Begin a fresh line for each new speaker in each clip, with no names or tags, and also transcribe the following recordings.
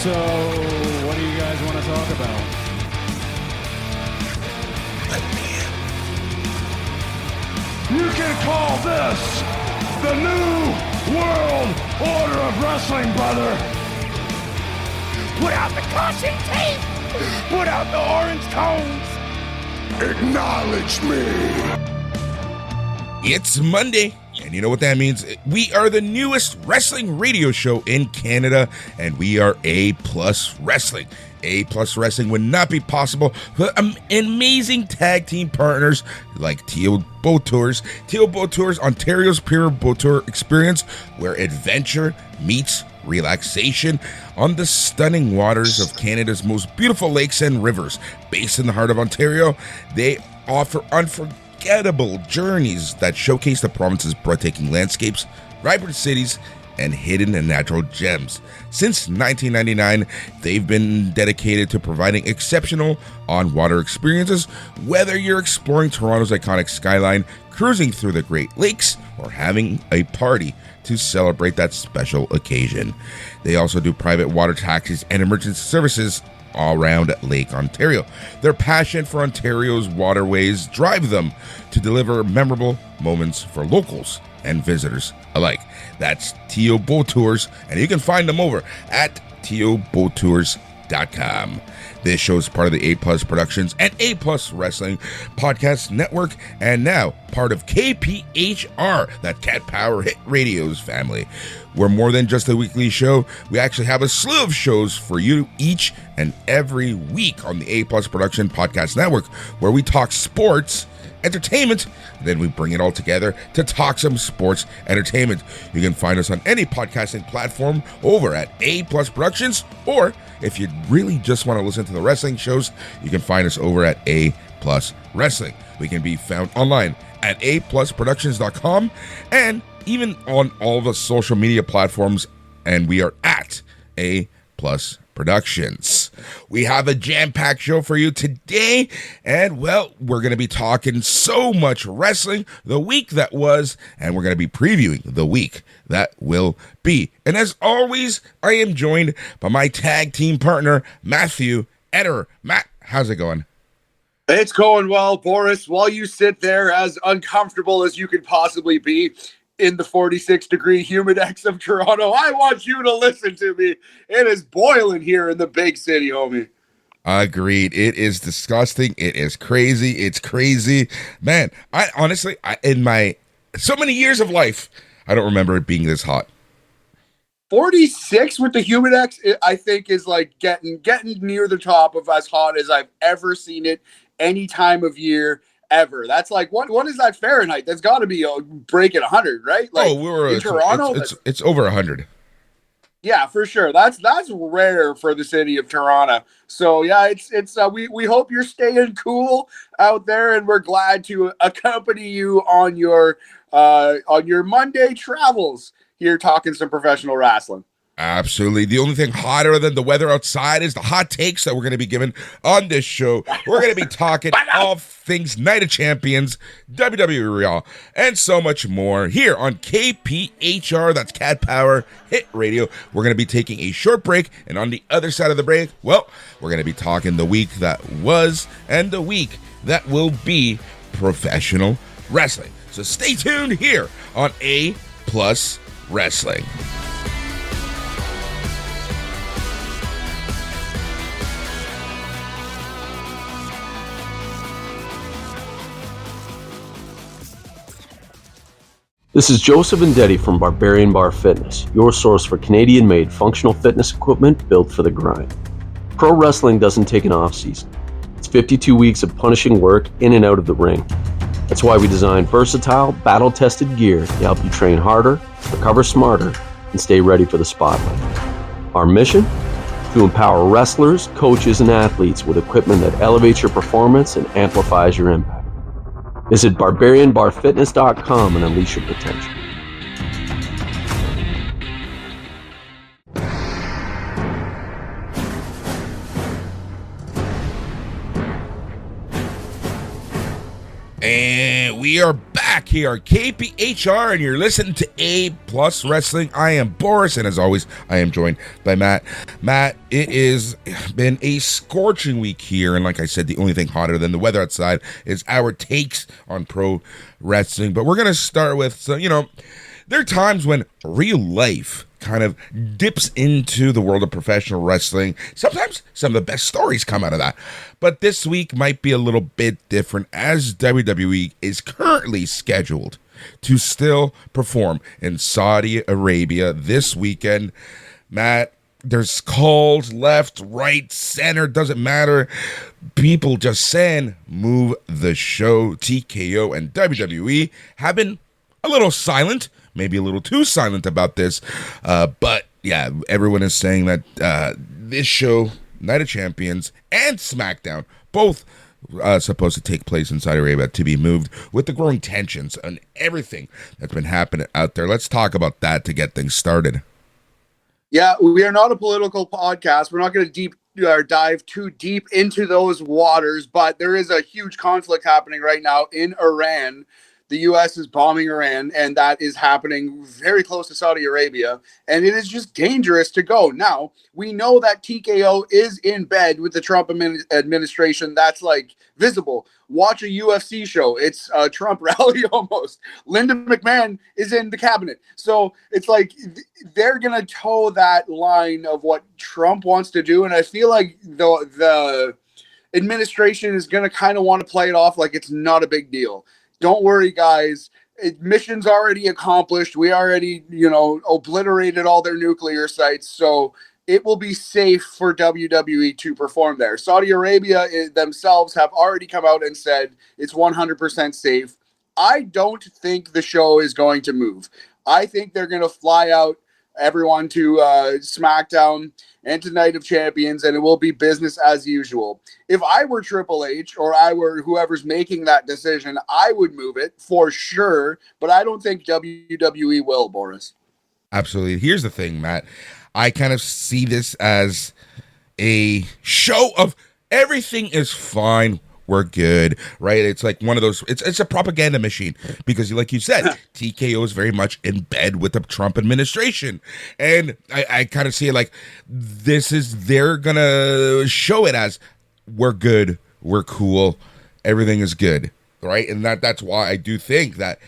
So, what do you guys want to talk about?
You can call this the New World Order of Wrestling, brother. Put out the caution tape. Put out the orange cones. Acknowledge me.
It's Monday, and you know what that means. We are the newest wrestling radio show in Canada, and we are A+ Wrestling. A+ Wrestling would not be possible without amazing tag team partners like Teal Boat Tours. Teal Boat Tours, Ontario's premier boat tour experience, where adventure meets relaxation on the stunning waters of Canada's most beautiful lakes and rivers. Based in the heart of Ontario, they offer unforgettable journeys that showcase the province's breathtaking landscapes, vibrant cities, and hidden and natural gems. Since 1999, they've been dedicated to providing exceptional on-water experiences, whether you're exploring Toronto's iconic skyline, cruising through the Great Lakes, or having a party to celebrate that special occasion. They also do private water taxis and emergency services all around Lake Ontario. Their passion for Ontario's waterways drive them to deliver memorable moments for locals and visitors alike. That's Teal Boat Tours, and you can find them over at tealboattours.com. This show is part of the A+ Productions and A+ Wrestling Podcast Network, and now part of KPHR, that Cat Power Hit Radio's family. We're more than just a weekly show. We actually have a slew of shows for you each and every week on the A+ Production Podcast Network, where we talk sports, entertainment, then we bring it all together to talk some sports entertainment. You can find us on any podcasting platform over at A+ Productions, or if you really just want to listen to the wrestling shows, you can find us over at A+ Wrestling. We can be found online at aplusproductions.com and even on all the social media platforms, and we are at A+ Productions. We have a jam-packed show for you today, and well, we're going to be talking so much wrestling, the week that was, and we're going to be previewing the week that will be. And as always, I am joined by my tag team partner, Matthew Ederer. Matt, how's it going?
It's going well, Boris. While you sit there as uncomfortable as you could possibly be in the 46-degree humidex of Toronto, I want you to listen to me. It is boiling here in the big city, homie.
Agreed. It is disgusting. It is crazy. It's crazy. Man, I honestly, in my so many years of life, I don't remember it being this hot.
46 with the humidex, I think, is like getting near the top of as hot as I've ever seen it any time of year ever. That's like, what is that Fahrenheit? That's got to be breaking 100, right? Like, in Toronto,
it's over 100.
Yeah, for sure. That's rare for the city of Toronto. So yeah, we hope you're staying cool out there, and we're glad to accompany you on your Monday travels here, talking some professional wrestling.
Absolutely. The only thing hotter than the weather outside is the hot takes that we're going to be given on this show. We're going to be talking all things Night of Champions, WWE Raw, and so much more here on KPHR. That's Cat Power Hit Radio. We're going to be taking a short break, and on the other side of the break, well, we're going to be talking the week that was and the week that will be professional wrestling. So stay tuned here on A+ Wrestling.
This is Joseph Vendetti from Barbarian Bar Fitness, your source for Canadian-made functional fitness equipment built for the grind. Pro wrestling doesn't take an off-season. It's 52 weeks of punishing work in and out of the ring. That's why we designed versatile, battle-tested gear to help you train harder, recover smarter, and stay ready for the spotlight. Our mission? To empower wrestlers, coaches, and athletes with equipment that elevates your performance and amplifies your impact. Visit barbarianbarfitness.com and unleash your potential.
And we are back back here on KPHR, and you're listening to A Plus Wrestling. I am Boris, and as always, I am joined by Matt. Matt, it has been a scorching week here, and like I said, the only thing hotter than the weather outside is our takes on pro wrestling. But we're going to start with, there are times when real life kind of dips into the world of professional wrestling. Sometimes some of the best stories come out of that. But this week might be a little bit different, as WWE is currently scheduled to still perform in Saudi Arabia this weekend. Matt, there's calls left, right, center, doesn't matter. People just saying, move the show. TKO and WWE have been a little silent, maybe a little too silent about this. But yeah, everyone is saying that this show, Night of Champions and SmackDown, both supposed to take place in Saudi Arabia, to be moved with the growing tensions and everything that's been happening out there. Let's talk about that to get things started.
Yeah, we are not a political podcast. We're not going to dive too deep into those waters, but there is a huge conflict happening right now in Iran. The U.S. is bombing Iran, and that is happening very close to Saudi Arabia, and it is just dangerous to go. Now, we know that TKO is in bed with the Trump administration. That's, visible. Watch a UFC show. It's a Trump rally almost. Linda McMahon is in the cabinet. So it's like they're going to toe that line of what Trump wants to do, and I feel like the administration is going to kind of want to play it off like it's not a big deal. Don't worry, guys. Mission's already accomplished. We already, obliterated all their nuclear sites. So it will be safe for WWE to perform there. Saudi Arabia themselves have already come out and said it's 100% safe. I don't think the show is going to move. I think they're going to fly out everyone to SmackDown and to Night of Champions, and it will be business as usual. If I were Triple H or I were whoever's making that decision, I would move it for sure, but I don't think WWE will, Boris.
Absolutely. Here's the thing, Matt. I kind of see this as a show of everything is fine. We're good, right? It's like one of those, it's a propaganda machine because like you said, TKO is very much in bed with the Trump administration. And I kind of see it like they're going to show it as we're good, we're cool, everything is good, right? And that's why I do think that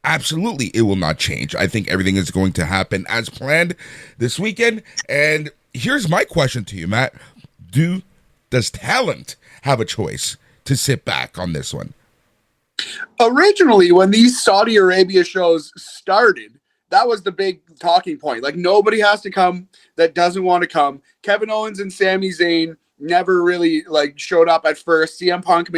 absolutely it will not change. I think everything is going to happen as planned this weekend. And here's my question to you, Matt. Does talent have a choice to sit back on this one?
Originally, when these Saudi Arabia shows started, that was the big talking point. Like, nobody has to come that doesn't want to come. Kevin Owens and Sami Zayn never really showed up at first. CM Punk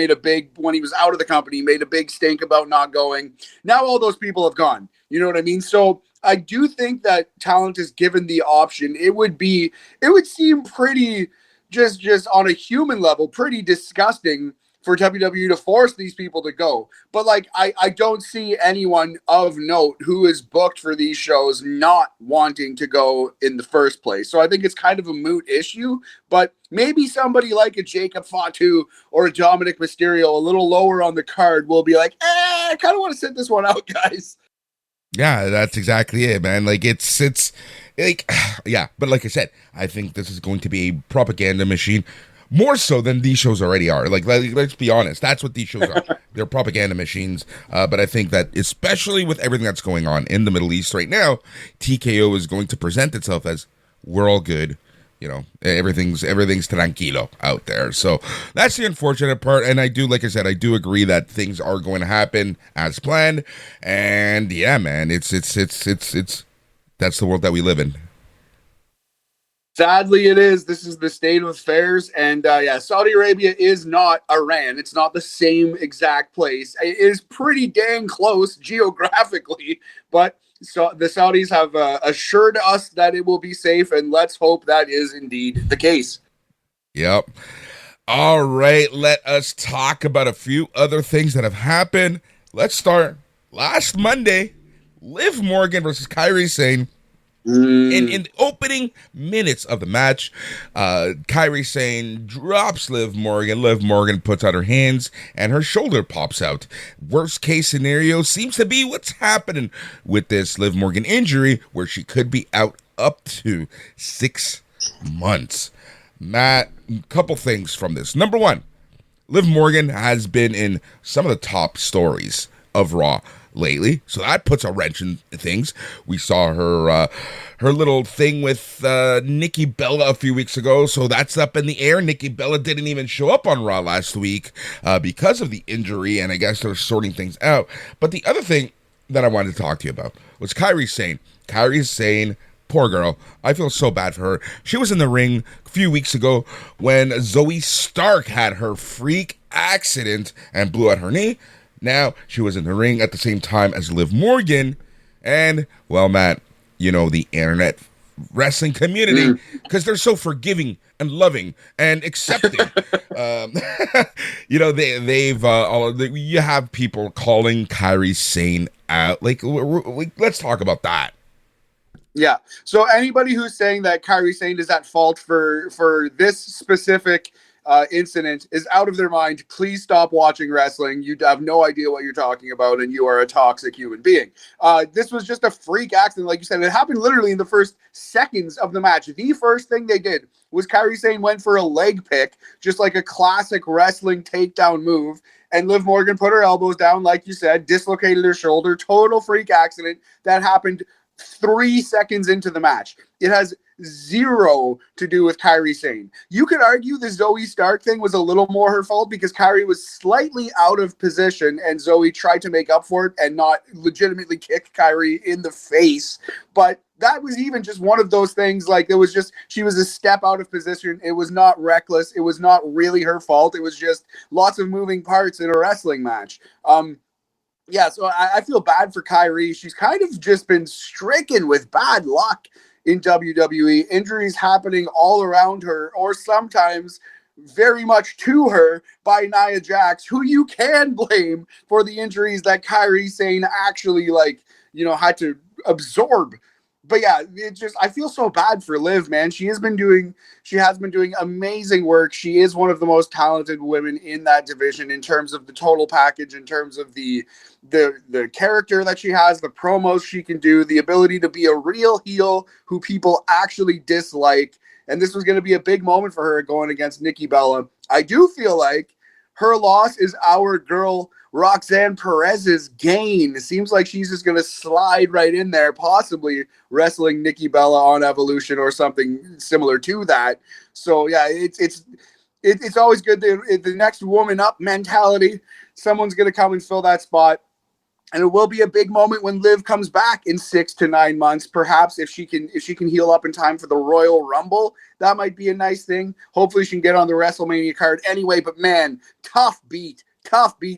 when he was out of the company, made a big stink about not going. Now all those people have gone. You know what I mean? So I do think that talent is given the option. It would seem pretty, just on a human level, pretty disgusting for WWE to force these people to go. But I don't see anyone of note who is booked for these shows not wanting to go in the first place. So I think it's kind of a moot issue, but maybe somebody like a Jacob Fatu or a Dominic Mysterio a little lower on the card will be like, I kind of want to sit this one out, guys.
Yeah, that's exactly it, man. It's yeah, but like I said, I think this is going to be a propaganda machine. More so than these shows already are. Let's be honest. That's what these shows are. They're propaganda machines. But I think that especially with everything that's going on in the Middle East right now, TKO is going to present itself as we're all good. Everything's tranquilo out there. So that's the unfortunate part. And I do, like I said, I do agree that things are going to happen as planned. And yeah, man, it's that's the world that we live in.
Sadly, it is. This is the state of affairs. And Saudi Arabia is not Iran. It's not the same exact place. It is pretty dang close geographically. But so the Saudis have assured us that it will be safe. And let's hope that is indeed the case.
Yep. All right. Let us talk about a few other things that have happened. Let's start last Monday. Liv Morgan versus Kairi Sane In the opening minutes of the match, Kairi Sane drops Liv Morgan. Liv Morgan puts out her hands and her shoulder pops out. Worst case scenario seems to be what's happening with this Liv Morgan injury, where she could be out up to 6 months. Matt, a couple things from this. Number one, Liv Morgan has been in some of the top stories of Raw lately, so that puts a wrench in things. We saw her little thing with Nikki Bella a few weeks ago, so that's up in the air. Nikki Bella didn't even show up on Raw last week because of the injury, and I guess they're sorting things out. But the other thing that I wanted to talk to you about was Kairi Sane. Kairi Sane, poor girl. I feel so bad for her. She was in the ring a few weeks ago when Zoe Stark had her freak accident and blew out her knee. Now, she was in the ring at the same time as Liv Morgan. And, well, Matt, you know, the internet wrestling community, because they're so forgiving and loving and accepting. You know, you have people calling Kairi Sane out. Like, let's talk about that.
Yeah. So anybody who's saying that Kairi Sane is at fault for this specific incident is out of their mind. Please stop watching wrestling. You have no idea what you're talking about, and you are a toxic human being. This was just a freak accident, like you said. It happened literally in the first seconds of the match. The first thing they did was Kairi Sane went for a leg pick, just like a classic wrestling takedown move, and Liv Morgan put her elbows down, like you said, dislocated her shoulder. Total freak accident that happened 3 seconds into the match. It has zero to do with Kairi Sane. You could argue the Zoe Stark thing was a little more her fault because Kairi was slightly out of position and Zoe tried to make up for it and not legitimately kick Kairi in the face. But that was even just one of those things. Like, it was just, she was a step out of position. It was not reckless. It was not really her fault. It was just lots of moving parts in a wrestling match. Yeah, so I feel bad for Kairi. She's kind of just been stricken with bad luck in WWE. Injuries happening all around her, or sometimes very much to her, by Nia Jax, who you can blame for the injuries that Kairi Sane actually, had to absorb. But yeah, I feel so bad for Liv, man. She has been doing amazing work. She is one of the most talented women in that division in terms of the total package, in terms of the character that she has, the promos she can do, the ability to be a real heel who people actually dislike. And this was going to be a big moment for her going against Nikki Bella. I do feel like her loss is our girl Roxanne Perez's gain. It seems like she's just going to slide right in there, possibly wrestling Nikki Bella on Evolution or something similar to that. So yeah, it's always good. The next woman up mentality. Someone's going to come and fill that spot. And it will be a big moment when Liv comes back in 6 to 9 months. Perhaps if she can heal up in time for the Royal Rumble, that might be a nice thing. Hopefully she can get on the WrestleMania card anyway. But man, tough beat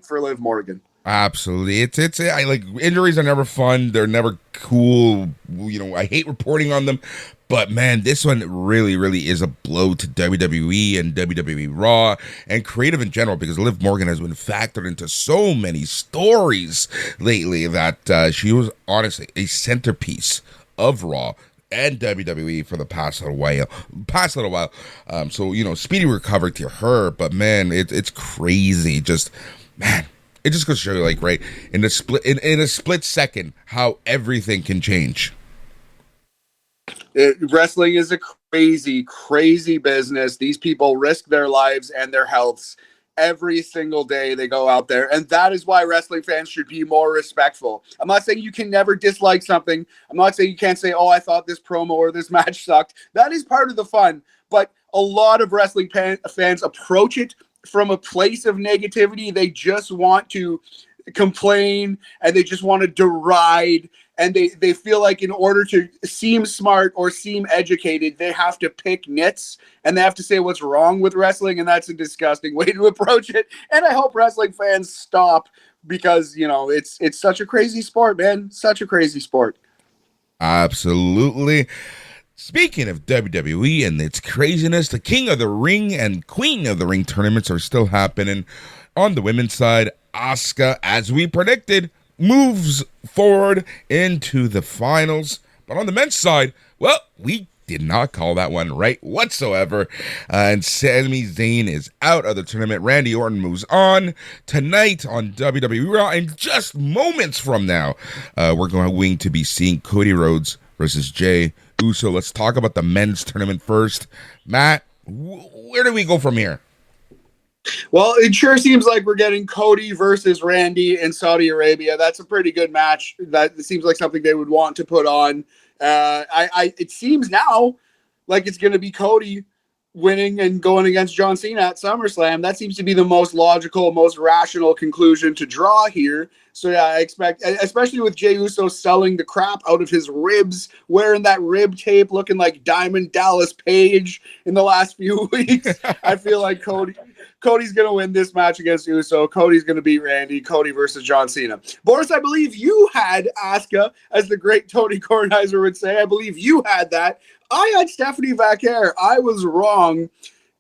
for Liv Morgan.
Absolutely. I like, injuries are never fun. They're never cool. You know, I hate reporting on them. But man, this one really, really is a blow to WWE and WWE Raw and creative in general, because Liv Morgan has been factored into so many stories lately that she was honestly a centerpiece of Raw and WWE for the past little while. So, you know, speedy recovery to her, but man, it's crazy. Just, man, it just goes to show you, like, right, in a split second, how everything can change.
Wrestling is a crazy, crazy business. These people risk their lives and their healths every single day they go out there. And that is why wrestling fans should be more respectful. I'm not saying you can never dislike something. I'm not saying you can't say, oh, I thought this promo or this match sucked. That is part of the fun. But a lot of wrestling fans approach it from a place of negativity. They just want to complain and they just want to deride. And they feel like in order to seem smart or seem educated, they have to pick nits and they have to say what's wrong with wrestling. And that's a disgusting way to approach it. And I hope wrestling fans stop, because, you know, it's such a crazy sport, man. Such a crazy sport.
Absolutely. Speaking of WWE and its craziness, the King of the Ring and Queen of the Ring tournaments are still happening. On the women's side, Asuka, as we predicted, moves forward into the finals. But on the men's side, well, we did not call that one right whatsoever. And Sami Zayn is out of the tournament. Randy Orton moves on. Tonight on WWE Raw, and just moments from now, we're going to be seeing Cody Rhodes versus Jey Uso. Let's talk about the men's tournament first. Matt, where do we go from here?
Well, it sure seems like we're getting Cody versus Randy in Saudi Arabia. That's a pretty good match. That seems like something they would want to put on. It seems now like it's going to be Cody winning and going against John Cena at SummerSlam. That seems to be the most logical, most rational conclusion to draw here. So yeah, I expect, especially with Jey Uso selling the crap out of his ribs, wearing that rib tape, looking like Diamond Dallas Page in the last few weeks. I feel like Cody's going to win this match against Uso. Cody's going to beat Randy. Cody versus John Cena. Boris, I believe you had Asuka, as the great Tony Kornheiser would say. I believe you had that. I had Stephanie Vaquer. I was wrong.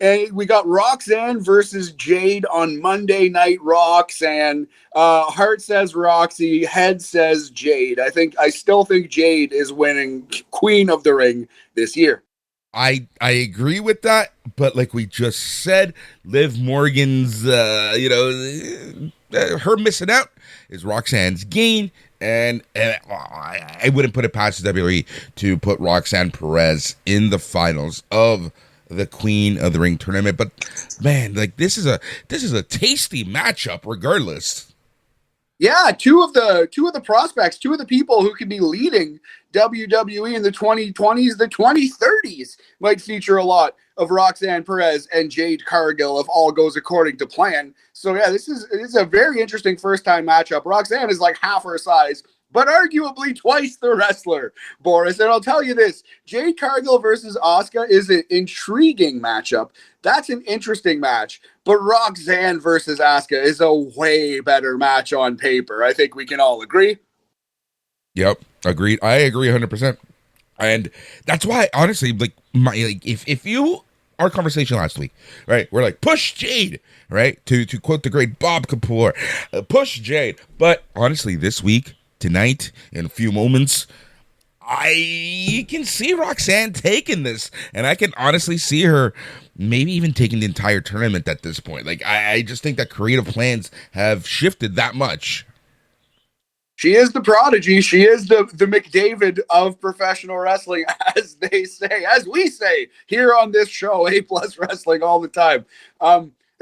And we got Roxanne versus Jade on Monday Night Roxanne. Heart says Roxy. Head says Jade. I still think Jade is winning Queen of the Ring this year.
I agree with that, but like we just said, Liv Morgan's, her missing out is Roxanne's gain, and I wouldn't put it past the WWE to put Roxanne Perez in the finals of the Queen of the Ring tournament. But man, like this is a tasty matchup, regardless.
Yeah, two of the prospects, two of the people who could be leading WWE in the 2020s, the 2030s might feature a lot of Roxanne Perez and Jade Cargill if all goes according to plan. So yeah, this is a very interesting first time matchup. Roxanne is like half her size, but arguably twice the wrestler, Boris. And I'll tell you this, Jade Cargill versus Asuka is an intriguing matchup. That's an interesting match. But Roxanne versus Asuka is a way better match on paper. I think we can all agree.
Yep, agreed. I agree 100%. And that's why, honestly, if you, our conversation last week, right, we're like, push Jade, right, to quote the great Bob Kapoor, push Jade. But honestly, this week, tonight, in a few moments, I can see Roxanne taking this, and I can honestly see her maybe even taking the entire tournament at this point. Like, I just think that creative plans have shifted that much.
She is the prodigy. She is the McDavid of professional wrestling, as they say, as we say here on this show, A+ Wrestling all the time.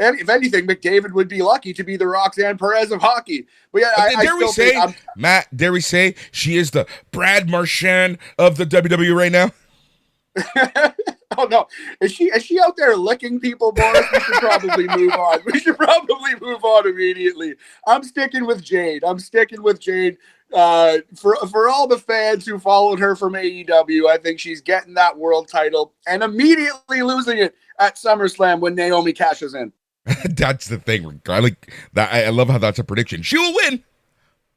If anything, McDavid would be lucky to be the Roxanne Perez of hockey. But yeah,
dare we say she is the Brad Marchand of the WWE right now?
Oh no, is she out there licking people, Boris? We should probably move on. We should probably move on immediately. I'm sticking with Jade. For all the fans who followed her from AEW, I think she's getting that world title and immediately losing it at SummerSlam when Naomi cashes in.
That's the thing. I love how that's a prediction. She will win,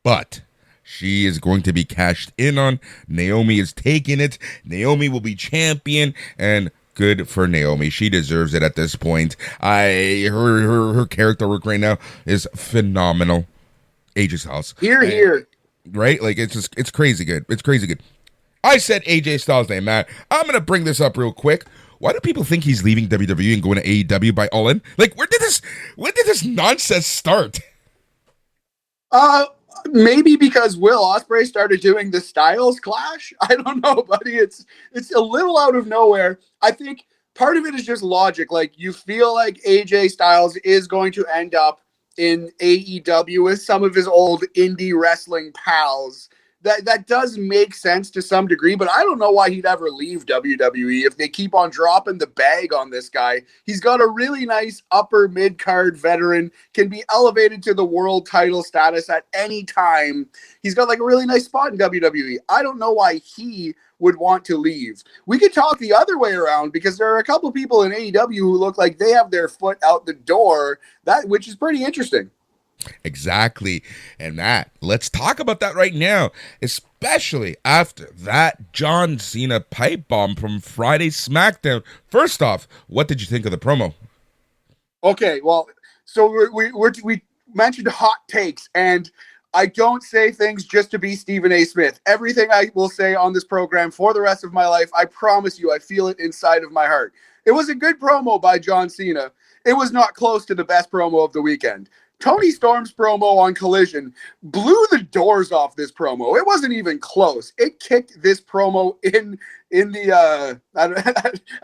but she is going to be cashed in on. Naomi is taking it. Naomi will be champion, and good for Naomi. She deserves it at this point. Her character work right now is phenomenal. AJ Styles.
Here.
Right? Like, it's crazy good. It's crazy good. I said AJ Styles' name, Matt. I'm going to bring this up real quick. Why do people think he's leaving WWE and going to AEW by All In? Like, when did this nonsense start?
Maybe because Will Ospreay started doing the Styles Clash. I don't know, buddy. It's a little out of nowhere. I think part of it is just logic. Like, you feel like AJ Styles is going to end up in AEW with some of his old indie wrestling pals. That does make sense to some degree, but I don't know why he'd ever leave WWE if they keep on dropping the bag on this guy. He's got a really nice upper mid-card veteran, can be elevated to the world title status at any time. He's got like a really nice spot in WWE. I don't know why he would want to leave. We could talk the other way around because there are a couple people in AEW who look like they have their foot out the door, which is pretty interesting.
Exactly. And Matt, let's talk about that right now, especially after that John Cena pipe bomb from Friday SmackDown. First off, what did you think of the promo?
Okay, well, so we mentioned hot takes, and I don't say things just to be Stephen A. Smith. Everything I will say on this program for the rest of my life, I promise you, I feel it inside of my heart. It was a good promo by John Cena. It was not close to the best promo of the weekend. Tony Storm's promo on Collision blew the doors off this promo. It wasn't even close. It kicked this promo in the I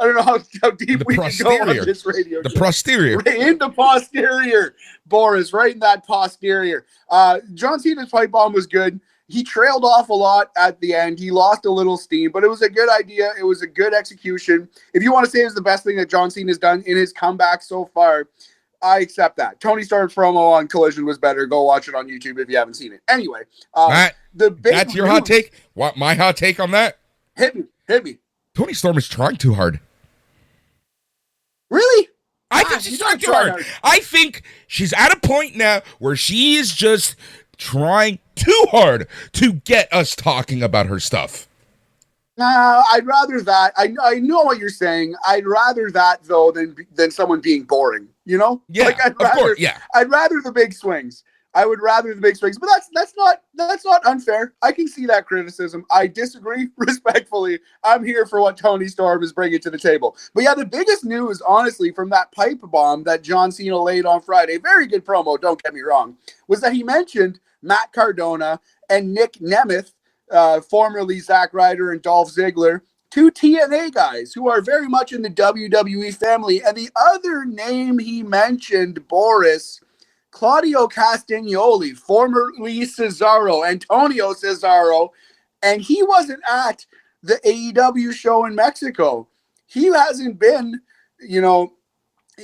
don't know how deep we can go on this radio.
The posterior.
In the posterior, Boris, right in that posterior. John Cena's pipe bomb was good. He trailed off a lot at the end. He lost a little steam, but it was a good idea. It was a good execution. If you want to say it's the best thing that John Cena has done in his comeback so far, I accept that. Tony Stark's promo on Collision was better. Go watch it on YouTube if you haven't seen it. Anyway,
Matt, that's your hot take? What, my hot take on that?
Hit me.
Tony Storm is trying too hard.
Really?
I think she's trying too hard. I think she's at a point now where she is just trying too hard to get us talking about her stuff.
No, I'd rather that. I know what you're saying. I'd rather that though than someone being boring. You know?
Yeah, of course. Yeah.
I'd rather the big swings. I would rather the big swings, but that's not unfair. I can see that criticism. I disagree respectfully. I'm here for what Tony Storm is bringing to the table. But yeah, the biggest news, honestly, from that pipe bomb that John Cena laid on Friday, very good promo, don't get me wrong, was that he mentioned Matt Cardona and Nick Nemeth, formerly Zack Ryder and Dolph Ziggler, two TNA guys who are very much in the WWE family. And the other name he mentioned, Boris, Claudio Castagnoli, formerly Cesaro, Antonio Cesaro, and he wasn't at the AEW show in Mexico. He hasn't been,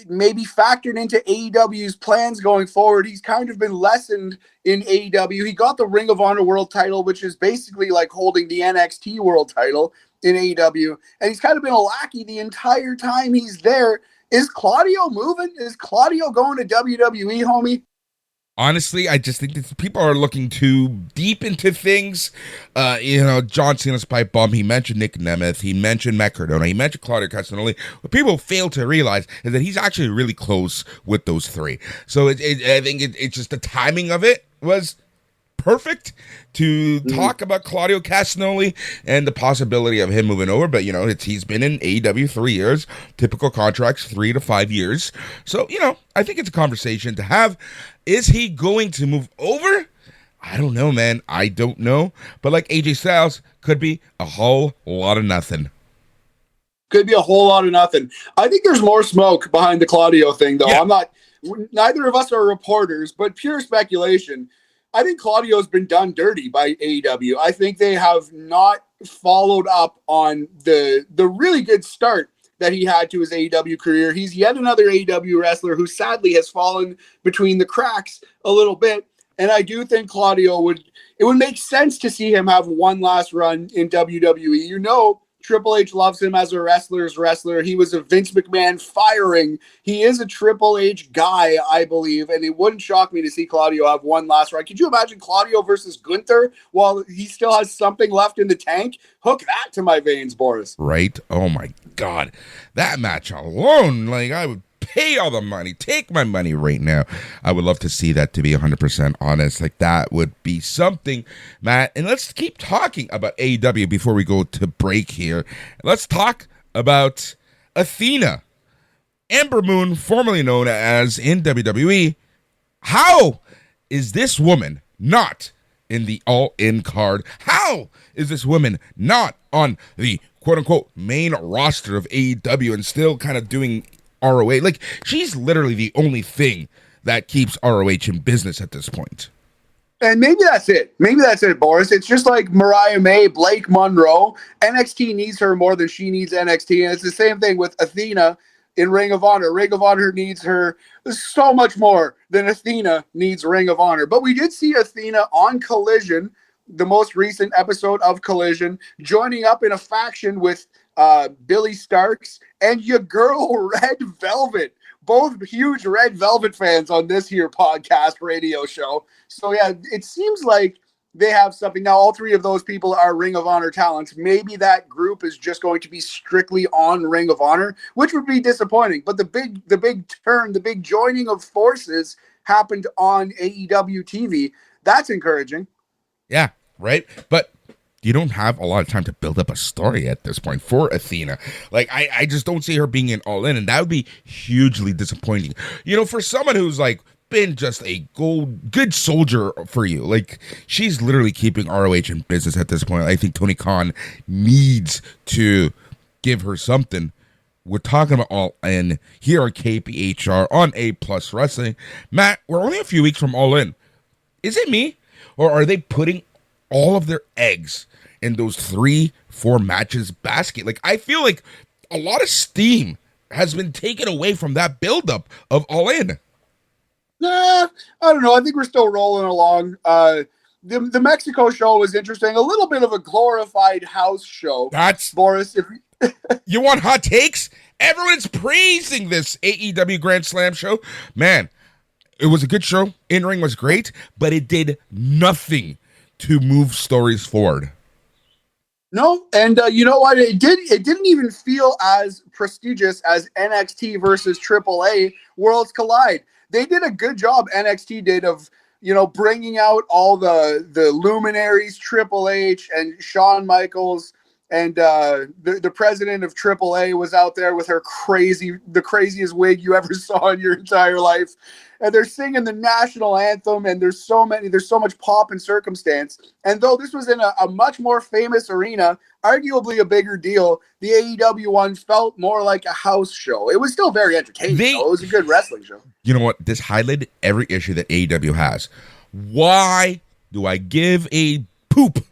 maybe factored into AEW's plans going forward. He's kind of been lessened in AEW. He got the Ring of Honor World title, which is basically like holding the NXT World title in AEW, and he's kind of been a lackey the entire time he's there. Is Claudio moving? Is Claudio going to WWE, homie?
Honestly, I just think that people are looking too deep into things. John Cena's pipe bomb, he mentioned Nick Nemeth, he mentioned Matt Cardona, he mentioned Claudio Castagnoli. What people fail to realize is that he's actually really close with those three. So I think it's just the timing of it was perfect to talk about Claudio Castagnoli and the possibility of him moving over. But, he's been in AEW 3 years, typical contracts 3 to 5 years. So, I think it's a conversation to have. Is he going to move over? I don't know, man. I don't know. But like AJ Styles, could be a whole lot of nothing.
Could be a whole lot of nothing. I think there's more smoke behind the Claudio thing, though. Yeah. Neither of us are reporters, but pure speculation. I think Claudio's been done dirty by AEW. I think they have not followed up on the really good start that he had to his AEW career. He's yet another AEW wrestler who sadly has fallen between the cracks a little bit. And I do think Claudio it would make sense to see him have one last run in WWE. Triple H loves him as a wrestler's wrestler. He was a Vince McMahon firing. He is a Triple H guy, I believe, and it wouldn't shock me to see Claudio have one last run. Could you imagine Claudio versus Gunther while he still has something left in the tank? Hook that to my veins, Boris.
Right? Oh my God. That match alone, I would pay all the money, take my money right now. I would love to see that, to be 100% honest. That would be something, Matt. And let's keep talking about AEW before we go to break here. Let's talk about Athena, Ember Moon, formerly known as in WWE. How is this woman not in the All-In card? How is this woman not on the quote-unquote main roster of AEW and still kind of doing ROH? She's literally the only thing that keeps ROH in business at this point.
And maybe that's it. Maybe that's it, Boris. It's just like Mariah May, Blake Monroe. NXT needs her more than she needs NXT. And it's the same thing with Athena in Ring of Honor. Ring of Honor needs her so much more than Athena needs Ring of Honor. But we did see Athena on Collision, the most recent episode of Collision, joining up in a faction with Billy Starks and your girl Red Velvet, both huge Red Velvet fans on this here podcast radio show. So yeah, it seems like they have something. Now all three of those people are Ring of Honor talents. Maybe that group is just going to be strictly on Ring of Honor, which would be disappointing. But the big turn, the big joining of forces happened on AEW TV. that's encouraging.
Yeah, right? But you don't have a lot of time to build up a story at this point for Athena. Like, I just don't see her being in All In, and that would be hugely disappointing. You know, for someone who's like been just a good soldier for you, like she's literally keeping ROH in business at this point. I think Tony Khan needs to give her something. We're talking about All In here on KPHR on A Plus Wrestling. Matt, we're only a few weeks from All In. Is it me, or are they putting all of their eggs in those 3-4 matches basket? Like, I feel like a lot of steam has been taken away from that buildup of All In.
Nah, I don't know. I think we're still rolling along. The Mexico show was interesting. A little bit of a glorified house show.
That's
Boris. If
you want hot takes? Everyone's praising this AEW Grand Slam show. Man, it was a good show. In-ring was great, but it did nothing to move stories forward.
No, and you know what? It didn't even feel as prestigious as NXT versus AAA Worlds Collide. They did a good job. NXT did of bringing out all the luminaries, Triple H and Shawn Michaels, and the president of AAA was out there with her the craziest wig you ever saw in your entire life. And they're singing the national anthem, and there's so much pomp and circumstance. And though this was in a much more famous arena, arguably a bigger deal, the AEW one felt more like a house show. It was still very entertaining. It was a good wrestling show.
You know what? This highlighted every issue that AEW has. Why do I give a poop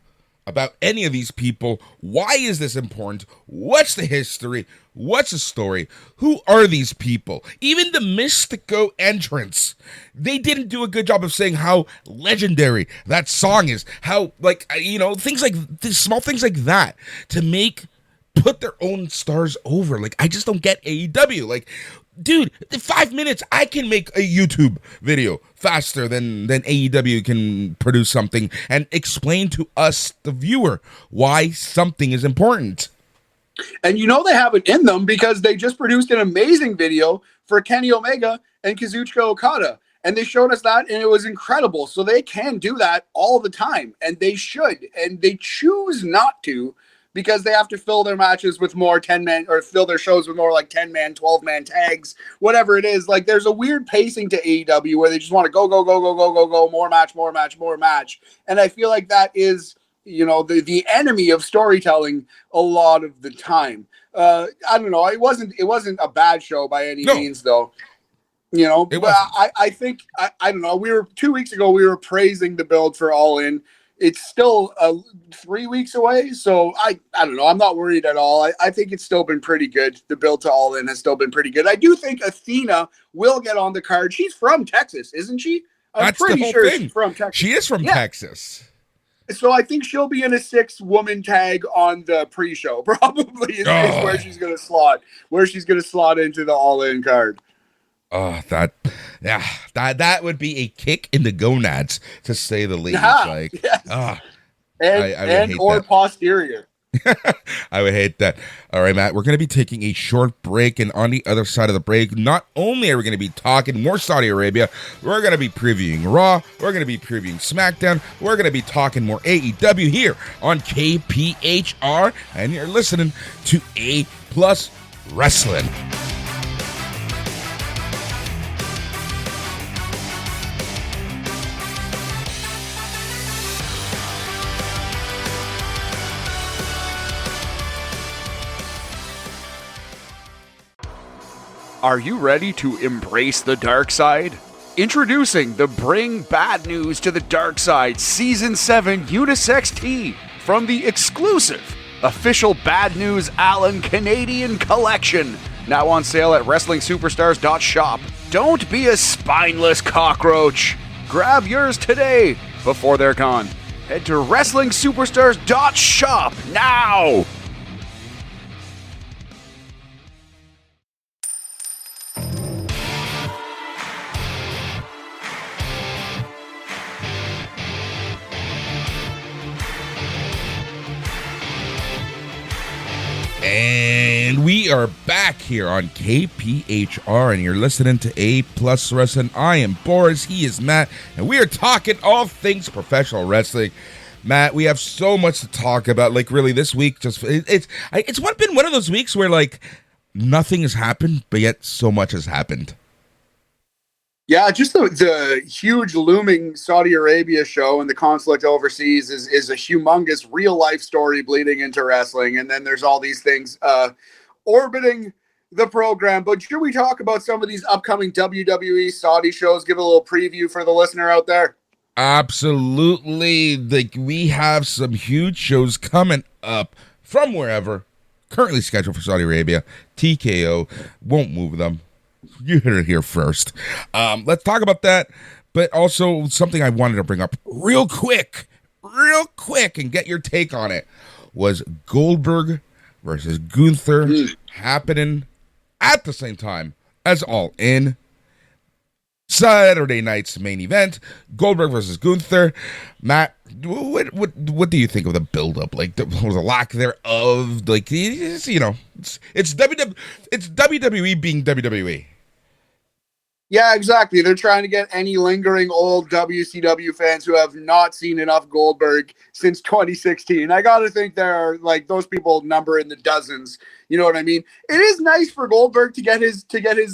about any of these people? Why is this important? What's the history? What's the story? Who are these people? Even the Mystico entrance, they didn't do a good job of saying how legendary that song is. How, things like these small things like that to put their own stars over. Like, I just don't get AEW. Like, dude, in 5 minutes, I can make a YouTube video faster than AEW can produce something and explain to us, the viewer, why something is important.
And they have it in them because they just produced an amazing video for Kenny Omega and Kazuchika Okada. And they showed us that, and it was incredible. So they can do that all the time, and they should. And they choose not to because they have to fill their matches with more 10-man, or fill their shows with more like 10-man, 12-man tags, whatever it is. Like, there's a weird pacing to AEW where they just want to go, more match. And I feel like that is, the enemy of storytelling a lot of the time. I don't know. It wasn't a bad show by any means, though. I think, I don't know. 2 weeks ago, we were praising the build for All In. It's still 3 weeks away, so I don't know. I'm not worried at all. I think it's still been pretty good. The build to All In has still been pretty good. I do think Athena will get on the card. She's from Texas, isn't she?
That's pretty sure she's from Texas. She is from Texas.
So I think she'll be in a 6-woman tag on the pre-show. Probably is where she's going to slot into the All In card.
Oh, that would be a kick in the gonads, to say the least.
Or posterior.
I would hate that. All right, Matt, we're going to be taking a short break, and on the other side of the break, not only are we going to be talking more Saudi Arabia, we're going to be previewing Raw, we're going to be previewing SmackDown, we're going to be talking more AEW here on KPHR, and you're listening to A Plus Wrestling.
Are you ready to embrace the dark side? Introducing the Bring Bad News to the Dark Side Season 7 Unisex Tee from the exclusive official Bad News Allen Canadian Collection. Now on sale at WrestlingSuperstars.shop. Don't be a spineless cockroach. Grab yours today before they're gone. Head to WrestlingSuperstars.shop now.
And And we are back here on KPHR, and you're listening to A Plus Wrestling. I am Boris, he is Matt, and we are talking all things professional wrestling. Matt, we have so much to talk about. Like, really, this week it's been one of those weeks where like nothing has happened, but yet so much has happened.
Yeah, just the huge looming Saudi Arabia show and the conflict overseas is a humongous real life story bleeding into wrestling. And then there's all these things orbiting the program. But should we talk about some of these upcoming WWE Saudi shows? Give a little preview for the listener out there.
Absolutely. Like, we have some huge shows coming up from wherever, currently scheduled for Saudi Arabia. TKO won't move them. You heard it here first. Let's talk about that, but also something I wanted to bring up real quick, and get your take on it, was Goldberg versus Gunther happening at the same time as All In. Saturday night's main event, Goldberg versus Gunther. Matt, what do you think of the build-up? Like, the lack thereof? Like, it's WWE being WWE.
Yeah, exactly. They're trying to get any lingering old WCW fans who have not seen enough Goldberg since 2016. I got to think there are, like, those people number in the dozens. You know what I mean? It is nice for Goldberg to get his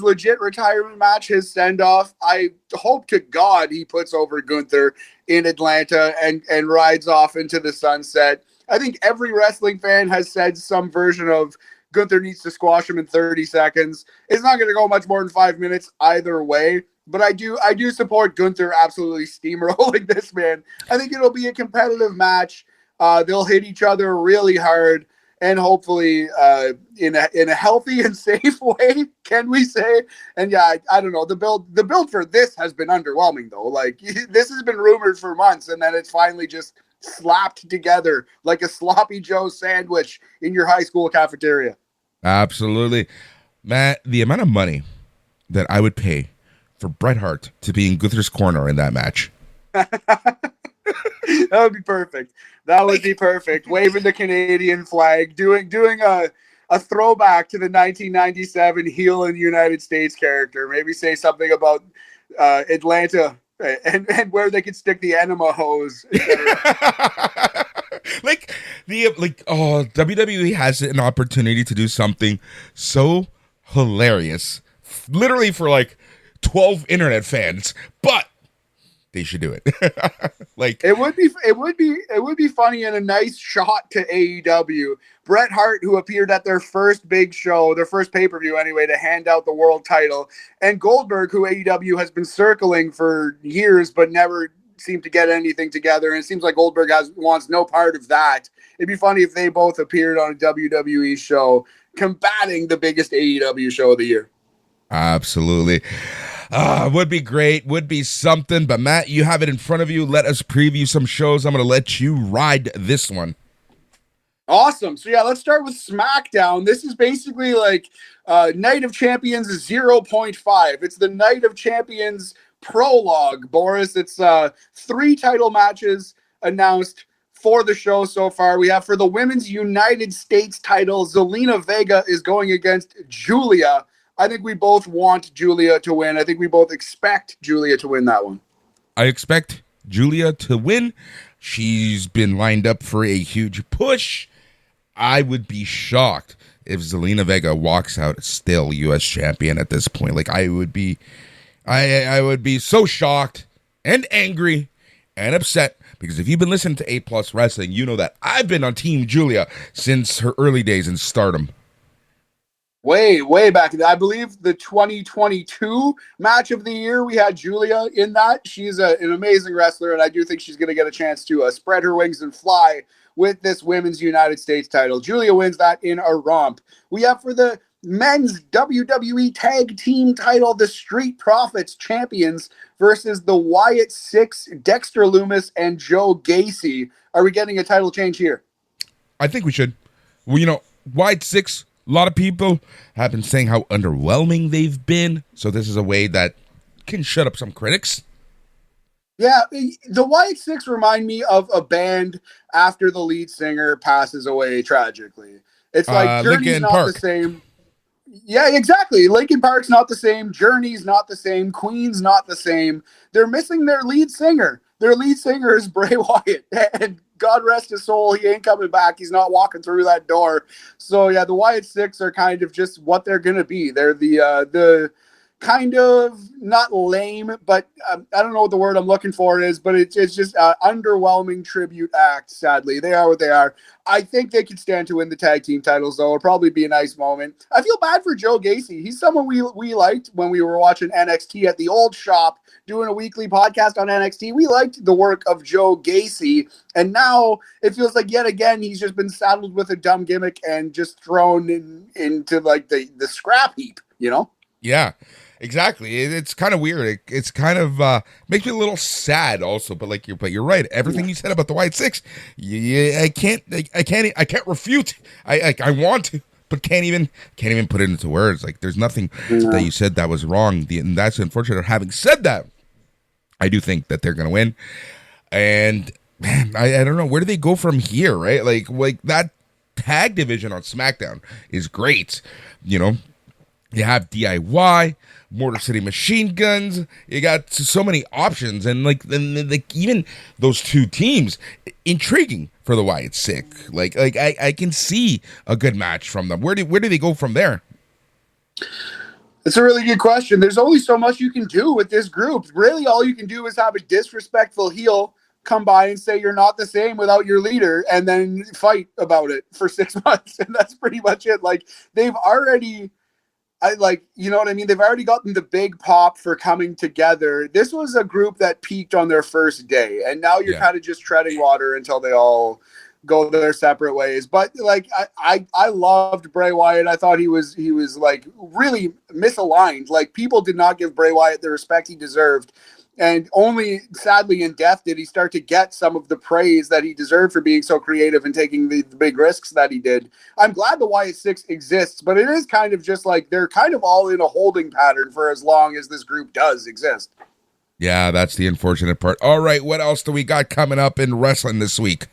legit retirement match, his send-off. I hope to God he puts over Gunther in Atlanta and rides off into the sunset. I think every wrestling fan has said some version of Gunther needs to squash him in 30 seconds. It's not going to go much more than 5 minutes either way, but I do support Gunther absolutely steamrolling this man. I think it'll be a competitive match. They'll hit each other really hard, and hopefully in a healthy and safe way, can we say? And yeah, I don't know. The build for this has been underwhelming though. Like, this has been rumored for months, and then it's finally just slapped together like a sloppy Joe sandwich in your high school cafeteria.
Absolutely. Matt, the amount of money that I would pay for Bret Hart to be in Gunther's corner in that match.
That would be perfect. That would be perfect. Waving the Canadian flag, doing a throwback to the 1997 heel in the United States character. Maybe say something about Atlanta and where they could stick the enema hose.
WWE has an opportunity to do something so hilarious, literally for like 12 internet fans, but they should do it. Like, it would
be funny and a nice shot to AEW. Bret Hart, who appeared at their first big show, their first pay-per-view anyway, to hand out the world title, and Goldberg, who AEW has been circling for years but never seemed to get anything together, and it seems like Goldberg wants no part of that. It'd be funny if they both appeared on a WWE show combating the biggest AEW show of the year.
Absolutely. Would be great, would be something. But Matt, you have it in front of you. Let us preview some shows. I'm going to let you ride this one.
Awesome. So yeah, let's start with SmackDown. This is basically like Night of Champions 0.5. It's the Night of Champions prologue, Boris. It's 3 title matches announced for the show so far. We have, for the Women's United States title, Zelina Vega is going against Julia. I think we both want Julia to win. I think we both expect Julia to win that one.
I expect Julia to win. She's been lined up for a huge push. I would be shocked if Zelina Vega walks out still U.S. champion at this point. Like, I would be so shocked and angry and upset, because if you've been listening to A Plus Wrestling, you know that I've been on Team Julia since her early days in Stardom.
Way back. I believe the 2022 match of the year, we had Julia in that. She's an amazing wrestler, and I do think she's going to get a chance to spread her wings and fly with this Women's United States title. Julia wins that in a romp. We have, for the men's WWE Tag Team title, the Street Profits champions versus the Wyatt Six, Dexter Lumis, and Joe Gacy. Are we getting a title change here?
I think we should. Well, Wyatt Six, a lot of people have been saying how underwhelming they've been, so this is a way that can shut up some critics.
Yeah, the Wyatt Six remind me of a band after the lead singer passes away tragically. It's like Journey's
Lincoln
not
Park.
the same. Yeah, exactly. Lincoln Park's not the same. Journey's not the same. Queen's not the same. They're missing their lead singer. Their lead singer is Bray Wyatt. And God rest his soul, he ain't coming back. He's not walking through that door. So, yeah, the Wyatt Six are kind of just what they're going to be. They're the kind of not lame, but I don't know what the word I'm looking for is, but it's just an underwhelming tribute act, sadly. They are what they are. I think they could stand to win the tag team titles, though. It'll probably be a nice moment. I feel bad for Joe Gacy. He's someone we liked when we were watching NXT at the old shop, doing a weekly podcast on NXT. We liked the work of Joe Gacy, and now it feels like yet again he's just been saddled with a dumb gimmick and just thrown into like the scrap heap, you know?
Yeah, exactly. It's kind of weird. It's kind of makes me a little sad also. But you're right. Everything you said about the Wyatt Six, I can't refute. I want to, but can't even put it into words. Like there's nothing that you said that was wrong. And that's unfortunate. Having said that, I do think that they're gonna win. And man, I don't know, where do they go from here, right? Like that tag division on SmackDown is great. You know, you have DIY, Motor City Machine Guns. You got so many options, and like even those two teams, intriguing for the Wyatt Six. Like I can see a good match from them. Where do they go from there?
It's a really good question. There's only so much you can do with this group. Really, all you can do is have a disrespectful heel come by and say you're not the same without your leader, and then fight about it for 6 months, and that's pretty much it. Like they've already. You know what I mean? They've already gotten the big pop for coming together. This was a group that peaked on their first day, and now you're kind of just treading water until they all go their separate ways. But like, I loved Bray Wyatt. I thought he was like really misaligned. Like people did not give Bray Wyatt the respect he deserved. And only sadly in death did he start to get some of the praise that he deserved for being so creative and taking the big risks that he did. I'm glad the Wyatt Six exists, but it is kind of just like they're kind of all in a holding pattern for as long as this group does exist.
Yeah, that's the unfortunate part. All right, what else do we got coming up in wrestling this week?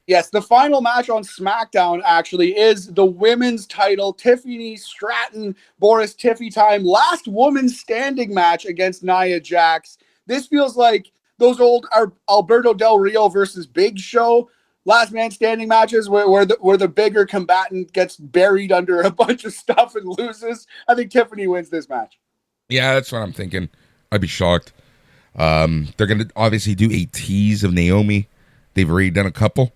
Yes, the final match on SmackDown actually is the women's title. Tiffany Stratton, Boris Tiffy time, last woman standing match against Nia Jax. This feels like those old Alberto Del Rio versus Big Show last man standing matches where the bigger combatant gets buried under a bunch of stuff and loses. I think Tiffany wins this match.
Yeah, that's what I'm thinking. I'd be shocked. They're going to obviously do a tease of Naomi. They've already done a couple.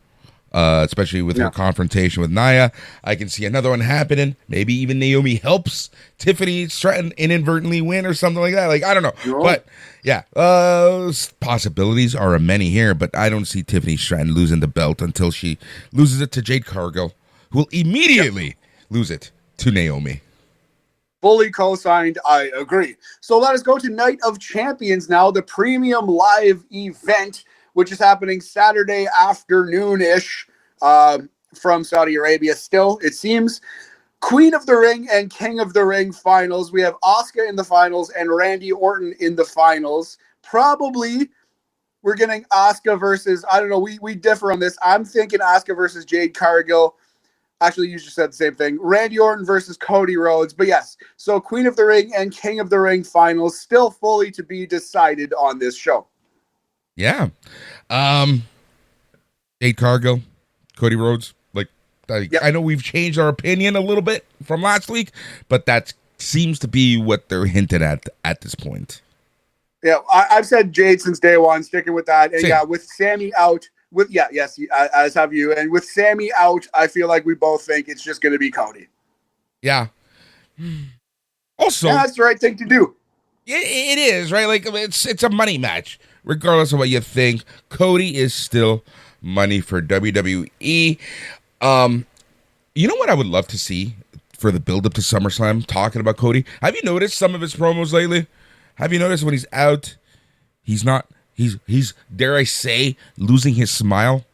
Especially with her confrontation with Nia. I can see another one happening. Maybe even Naomi helps Tiffany Stratton inadvertently win or something like that. Like, I don't know. Sure. But, yeah, possibilities are a many here, but I don't see Tiffany Stratton losing the belt until she loses it to Jade Cargill, who will immediately lose it to Naomi.
Fully co-signed, I agree. So let us go to Night of Champions now, the premium live event, which is happening Saturday afternoon-ish from Saudi Arabia still, it seems. Queen of the Ring and King of the Ring finals. We have Asuka in the finals and Randy Orton in the finals. Probably we're getting Asuka versus, I don't know, we differ on this. I'm thinking Asuka versus Jade Cargill. Actually, you just said the same thing. Randy Orton versus Cody Rhodes. But yes, so Queen of the Ring and King of the Ring finals still fully to be decided on this show.
Yeah. Jade Cargill, Cody Rhodes. I know we've changed our opinion a little bit from last week, but that seems to be what they're hinted at this point.
Yeah, I've said Jade since day one, sticking with that. And
Same.
yeah, with Sammy out, as have you. And with Sammy out, I feel like we both think it's just going to be Cody.
Yeah. Also,
yeah, that's the right thing to do.
It is, right? Like, it's a money match. Regardless of what you think, Cody is still money for WWE. You know what I would love to see for the build-up to SummerSlam, talking about Cody? Have you noticed some of his promos lately? Have you noticed when he's out, he's dare I say, losing his smile?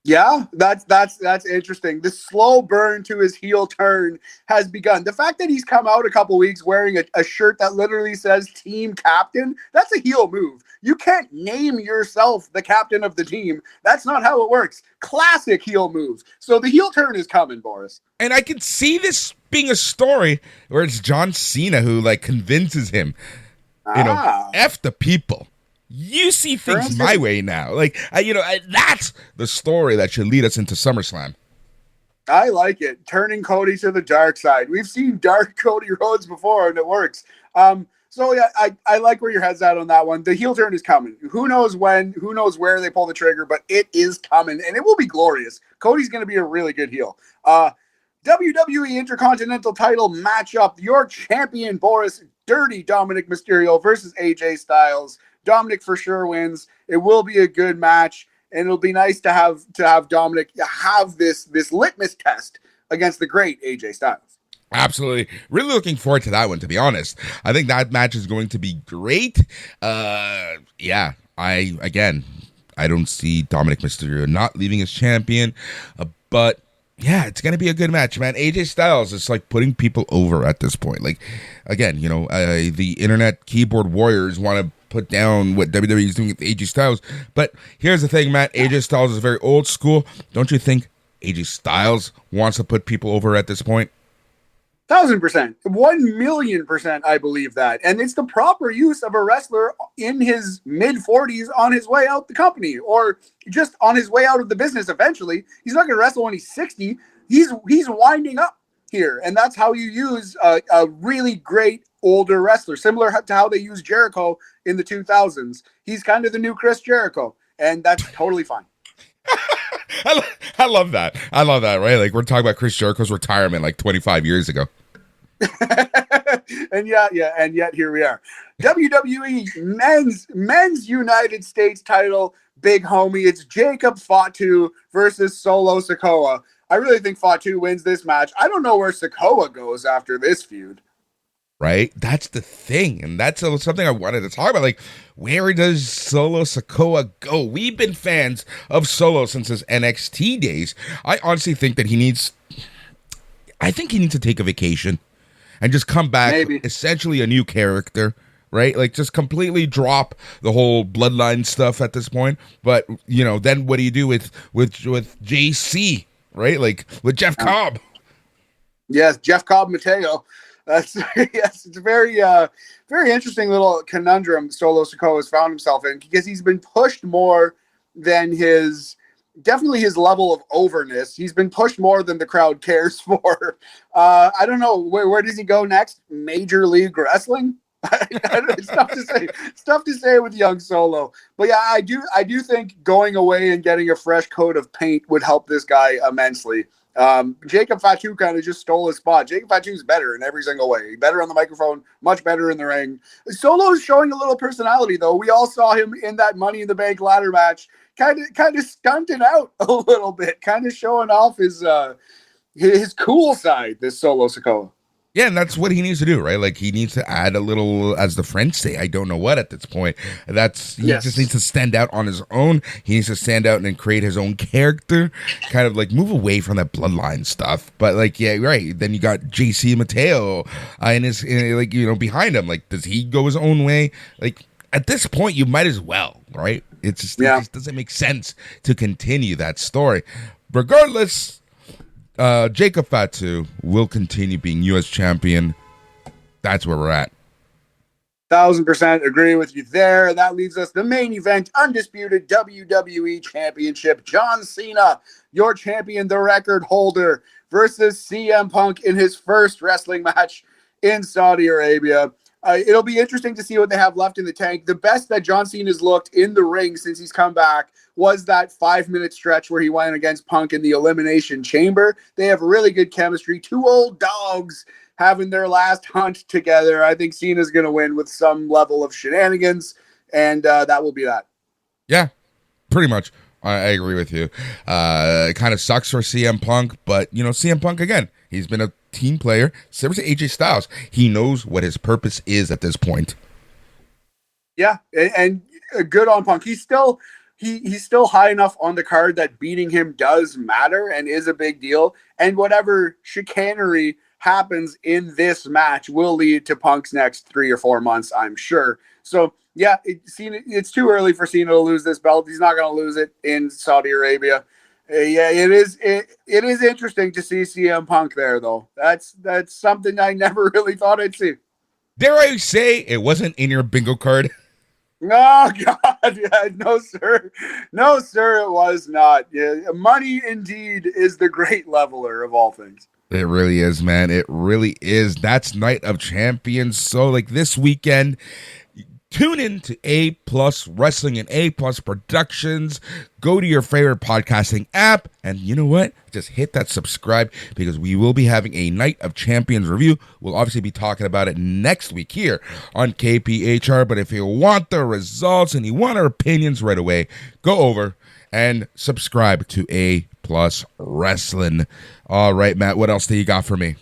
Yeah, that's interesting. The slow burn to his heel turn has begun. The fact that he's come out a couple weeks wearing a shirt that literally says team captain, that's a heel move. You can't name yourself the captain of the team. That's not how it works. Classic heel move. So the heel turn is coming, Boris.
And I can see this being a story where it's John Cena who like convinces him, F the people. You see things my way now. Like, that's the story that should lead us into SummerSlam.
I like it. Turning Cody to the dark side. We've seen dark Cody Rhodes before, and it works. So, yeah, I like where your head's at on that one. The heel turn is coming. Who knows when, who knows where they pull the trigger, but it is coming, and it will be glorious. Cody's going to be a really good heel. WWE Intercontinental title matchup. Your champion, Boris Dirty Dominic Mysterio versus AJ Styles. Dominic for sure wins. It will be a good match, and it'll be nice to have Dominic have this litmus test against the great AJ Styles.
Absolutely. Really looking forward to that one, to be honest. I think that match is going to be great. I don't see Dominic Mysterio not leaving as champion, but yeah, it's going to be a good match, man. AJ Styles is like putting people over at this point. Like, again, the internet keyboard warriors want to put down what WWE is doing with AJ Styles. But here's the thing, Matt. AJ Styles is very old school. Don't you think AJ Styles wants to put people over at this point?
1,000%. 1,000,000%, I believe that. And it's the proper use of a wrestler in his mid-40s on his way out the company, or just on his way out of the business eventually. He's not going to wrestle when he's 60. He's winding up here. And that's how you use a really great older wrestler, similar to how they use Jericho in the 2000s. He's kind of the new Chris Jericho, and that's totally fine.
I love that. I love that, right? Like, we're talking about Chris Jericho's retirement like 25 years ago.
and yet here we are. WWE men's United States title, big homie. It's Jacob Fatu versus Solo Sikoa. I really think Fatu wins this match. I don't know where Sikoa goes after this feud.
Right? That's the thing. And that's something I wanted to talk about. Like, where does Solo Sikoa go? We've been fans of Solo since his NXT days. I honestly think that he needs to take a vacation and just come back, essentially a new character, right? Like, just completely drop the whole bloodline stuff at this point. But, then what do you do with JC, right? Like, with Jeff Cobb.
Yes, Jeff Cobb Mateo. Yes, it's a very interesting little conundrum Solo Sikoa has found himself in, because he's been pushed more than his level of overness. He's been pushed more than the crowd cares for. I don't know, where does he go next? Major League Wrestling? It's tough to say. It's tough to say with young Solo. But yeah, I do think going away and getting a fresh coat of paint would help this guy immensely. Jacob Fatu kind of just stole his spot. Jacob Fatu's better in every single way. Better on the microphone, much better in the ring. Solo's showing a little personality, though. We all saw him in that Money in the Bank ladder match, kind of stunting out a little bit, kind of showing off his cool side, this Solo Sikoa.
Yeah, and that's what he needs to do, right? Like, he needs to add a little, as the French say, I don't know what at this point. He just needs to stand out on his own. He needs to stand out and create his own character, kind of like move away from that bloodline stuff. But like, yeah, right. Then you got JC Mateo behind him. Like, does he go his own way? Like, at this point, you might as well, right? It just doesn't make sense to continue that story. Regardless, Jacob Fatu will continue being U.S. champion. That's where we're at.
1,000% agree with you there. That leaves us the main event, undisputed WWE Championship. John Cena, your champion, the record holder, versus CM Punk in his first wrestling match in Saudi Arabia. It'll be interesting to see what they have left in the tank. The best that John Cena's looked in the ring since he's come back was that 5-minute stretch where he went against Punk in the Elimination Chamber. They have really good chemistry. Two old dogs having their last hunt together. I think Cena's going to win with some level of shenanigans, and that will be that. Yeah,
pretty much. I agree with you. It kind of sucks for CM Punk, but, CM Punk, again, he's been a team player. Similar to AJ Styles, he knows what his purpose is at this point.
Yeah, and good on Punk. He's still he's still high enough on the card that beating him does matter and is a big deal. And whatever chicanery happens in this match will lead to Punk's next 3 or 4 months, I'm sure. So yeah, it's too early for Cena to lose this belt. He's not going to lose it in Saudi Arabia. Yeah, it is interesting to see CM Punk there, though. That's something I never really thought I'd see.
Dare I say it wasn't in your bingo card?
Oh God, yeah, no sir, it was not. Yeah, money indeed is the great leveler of all things.
It really is, man. It really is. That's Night of Champions. So, like, this weekend, tune in to A Plus Wrestling and A Plus Productions. Go to your favorite podcasting app, and you know what? Just hit that subscribe, because we will be having a Night of Champions review. We'll obviously be talking about it next week here on KPHR, but if you want the results and you want our opinions right away, go over and subscribe to A Plus Wrestling. All right, Matt, what else do you got for me?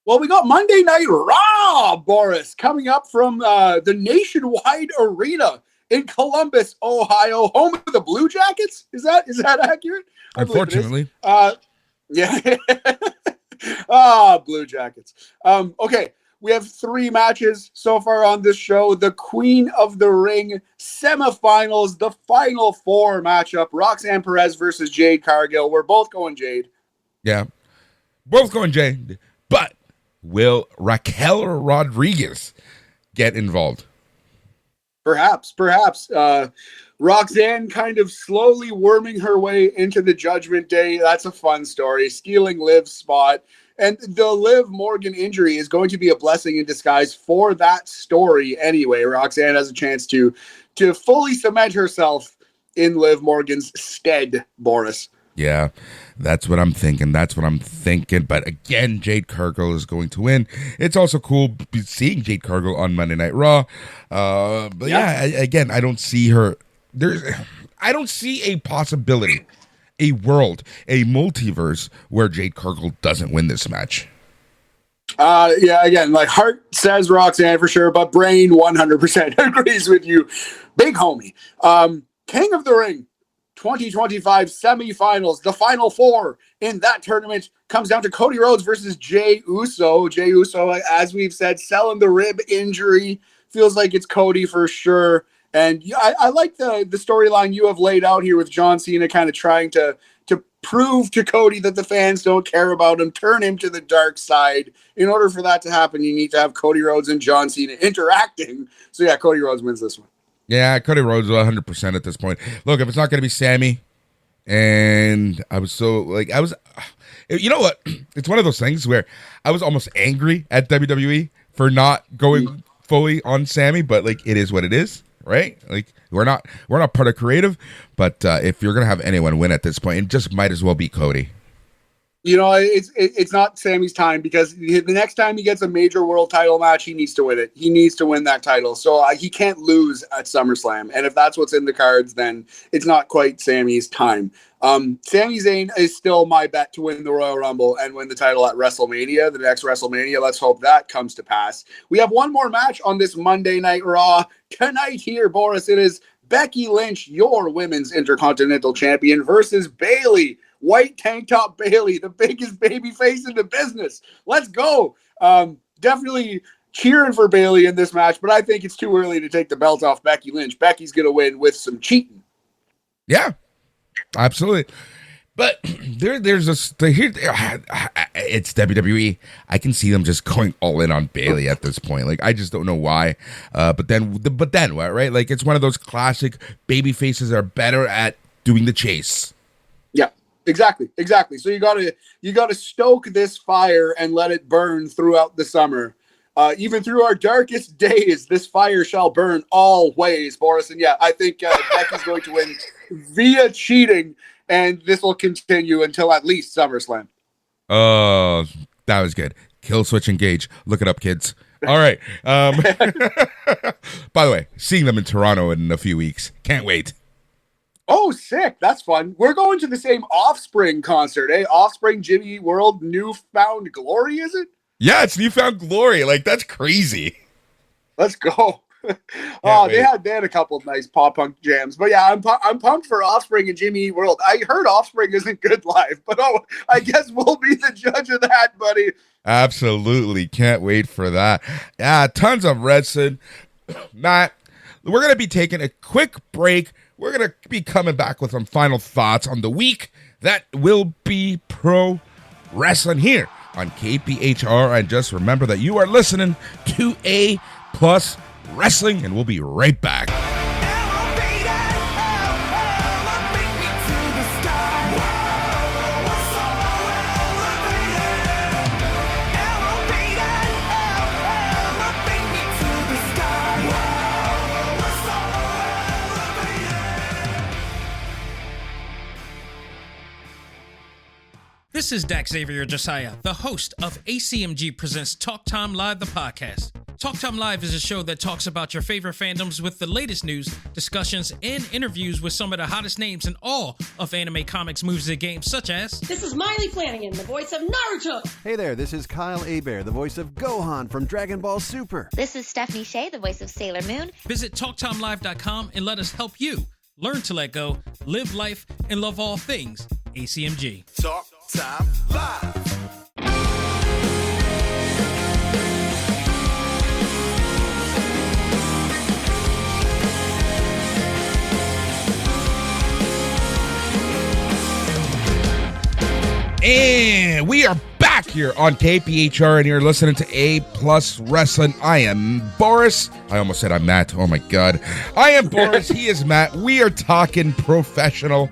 Well, we got Monday Night Raw, Boris, coming up from the Nationwide Arena in Columbus, Ohio, home of the Blue Jackets. Is that accurate?
Unfortunately.
Yeah. Blue Jackets. Okay, we have 3 matches so far on this show. The Queen of the Ring semifinals, the Final 4 matchup, Roxanne Perez versus Jade Cargill. We're both going Jade.
Yeah, both going Jade, but will Raquel Rodriguez get involved?
Perhaps. Roxanne kind of slowly worming her way into the Judgment Day. That's a fun story. Stealing Liv's spot. And the Liv Morgan injury is going to be a blessing in disguise for that story anyway. Roxanne has a chance to fully cement herself in Liv Morgan's stead, Boris.
Yeah, that's what I'm thinking. But again, Jade Cargill is going to win. It's also cool seeing Jade Cargill on Monday Night Raw. But again, I don't see her. I don't see a possibility, a world, a multiverse where Jade Cargill doesn't win this match.
Again, like heart says Roxanne for sure, but brain 100% agrees with you. Big homie. King of the Ring 2025 semifinals, the Final 4 in that tournament comes down to Cody Rhodes versus Jey Uso. Jey Uso, as we've said, selling the rib injury. Feels like it's Cody for sure. And I like the storyline you have laid out here with John Cena kind of trying to prove to Cody that the fans don't care about him, turn him to the dark side. In order for that to happen, you need to have Cody Rhodes and John Cena interacting. So yeah, Cody Rhodes wins this one.
Yeah, Cody Rhodes 100% at this point. Look, if it's not going to be Sammy, and I was so, like, you know what? It's one of those things where I was almost angry at WWE for not going fully on Sammy, but, like, it is what it is, right? Like, we're not part of creative, but if you're going to have anyone win at this point, it just might as well be Cody.
You know, it's not Sammy's time, because the next time he gets a major world title match, he needs to win it. He needs to win that title. So he can't lose at SummerSlam. And if that's what's in the cards, then it's not quite Sammy's time. Sami Zayn is still my bet to win the Royal Rumble and win the title at WrestleMania, the next WrestleMania. Let's hope that comes to pass. We have one more match on this Monday Night Raw tonight here, Boris. It is Becky Lynch, your Women's Intercontinental Champion, versus Bayley. White tank top Bayley, the biggest baby face in the business. Let's go. Definitely cheering for Bayley in this match, but I think it's too early to take the belt off Becky Lynch. Becky's going to win with some cheating.
Yeah, absolutely. But it's WWE. I can see them just going all in on Bayley at this point. Like, I just don't know why. But then what, right? Like, it's one of those classic baby faces that are better at doing the chase.
Yeah. Exactly. So you gotta stoke this fire and let it burn throughout the summer. Even through our darkest days, this fire shall burn always, Boris. And yeah, I think Becky's going to win via cheating, and this will continue until at least SummerSlam.
Oh, that was good. Kill switch engage. Look it up, kids. All right. By the way, seeing them in Toronto in a few weeks. Can't wait.
Oh, sick. That's fun. We're going to the same Offspring concert, eh? Offspring, Jimmy World, Newfound Glory, is it?
Yeah, it's Newfound Glory. Like, that's crazy.
Let's go. Oh, they had a couple of nice pop punk jams, but yeah, I'm pumped for Offspring and Jimmy Eat World. I heard Offspring isn't good live, but I guess we'll be the judge of that, buddy.
Absolutely, can't wait for that. Yeah, tons of wrestling. Matt, we're gonna be taking a quick break. We're gonna be coming back with some final thoughts on the week that will be pro wrestling here on KPHR. And just remember that you are listening to A Plus Wrestling, and we'll be right back.
This is Dak Xavier Josiah, the host of ACMG Presents Talk Time Live, the podcast. Talk Time Live is a show that talks about your favorite fandoms with the latest news, discussions, and interviews with some of the hottest names in all of anime, comics, movies, and games, such as...
This is Miley Flanagan, the voice of Naruto.
Hey there, this is Kyle Hebert, the voice of Gohan from Dragon Ball Super.
This is Stephanie Shea, the voice of Sailor Moon.
Visit TalkTimeLive.com and let us help you learn to let go, live life, and love all things ACMG.
Talk Time Live.
And we are back here on KPHR, and you're listening to A Plus Wrestling. I am Boris. I almost said I'm Matt. Oh my God. I am Boris. He is Matt. We are talking professional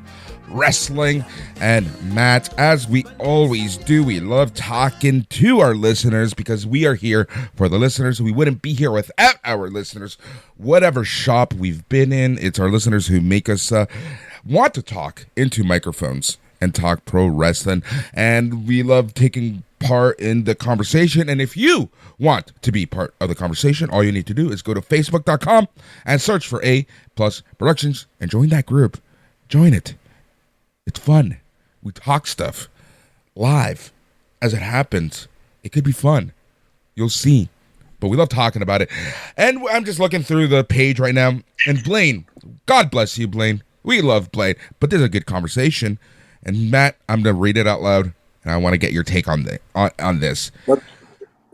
wrestling. And Matt, as we always do, we love talking to our listeners because we are here for the listeners. We wouldn't be here without our listeners. Whatever shop we've been in, it's our listeners who make us want to talk into microphones and talk pro wrestling, and we love taking part in the conversation. And if you want to be part of the conversation, all you need to do is go to facebook.com and search for A Plus Productions and join that group. Join it. It's fun. We talk stuff live as it happens. It could be fun. You'll see. But we love talking about it. And I'm just looking through the page right now, and Blaine, God bless you, Blaine. We love Blaine, but there's a good conversation. And Matt, I'm going to read it out loud, and I want to get your take on this.
What?